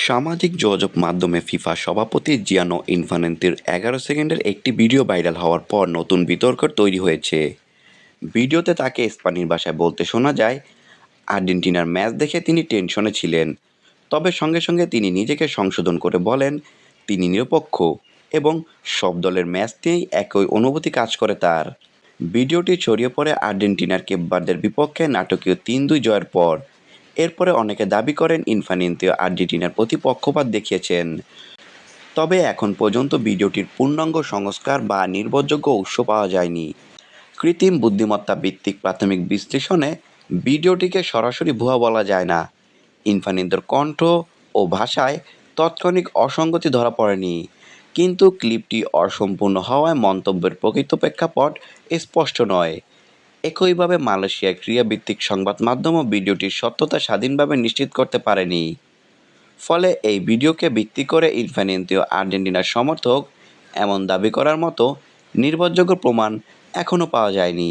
সামাজিক যোগাযোগ মাধ্যমে ফিফা সভাপতি জিয়ানো ইনফান্তিনোর ১১ সেকেন্ডের একটি ভিডিও ভাইরাল হওয়ার পর নতুন বিতর্ক তৈরি হয়েছে। ভিডিওতে তাকে স্প্যানিশ ভাষায় বলতে শোনা যায়, আর্জেন্টিনার ম্যাচ দেখে তিনি টেনশনে ছিলেন। তবে সঙ্গে সঙ্গে তিনি নিজেকে সংশোধন করে বলেন তিনি নিরপেক্ষ এবং সব দলের ম্যাচ নিয়েই একই অনুভূতি কাজ করে তার। ভিডিওটি ছড়িয়ে পড়ে আর্জেন্টিনার কেপ ভার্দের বিপক্ষে নাটকীয় ৩-২ জয়ের পর। এরপরে অনেকে দাবি করেন ইনফান্তিনো আর্জেন্টিনার প্রতি পক্ষপাত দেখিয়েছেন। তবে এখন পর্যন্ত ভিডিওটির পূর্ণাঙ্গ সংস্কার বা নির্ভরযোগ্য উৎস পাওয়া যায়নি। কৃত্রিম বুদ্ধিমত্তা ভিত্তিক প্রাথমিক বিশ্লেষণে ভিডিওটিকে সরাসরি ভুয়া বলা যায় না। ইনফান্তিনোর কণ্ঠ ও ভাষায় তাৎক্ষণিক অসঙ্গতি ধরা পড়েনি, কিন্তু ক্লিপটি অসম্পূর্ণ হওয়ায় মন্তব্যের প্রকৃত প্রেক্ষাপট স্পষ্ট নয়। একইভাবে মালয়েশিয়ার ক্রীড়াভিত্তিক সংবাদ মাধ্যমও ভিডিওটির সত্যতা স্বাধীনভাবে নিশ্চিত করতে পারেনি। ফলে এই ভিডিওকে ভিত্তি করে ইনফান্তিনো আর্জেন্টিনার সমর্থক এমন দাবি করার মতো নির্ভরযোগ্য প্রমাণ এখনও পাওয়া যায়নি।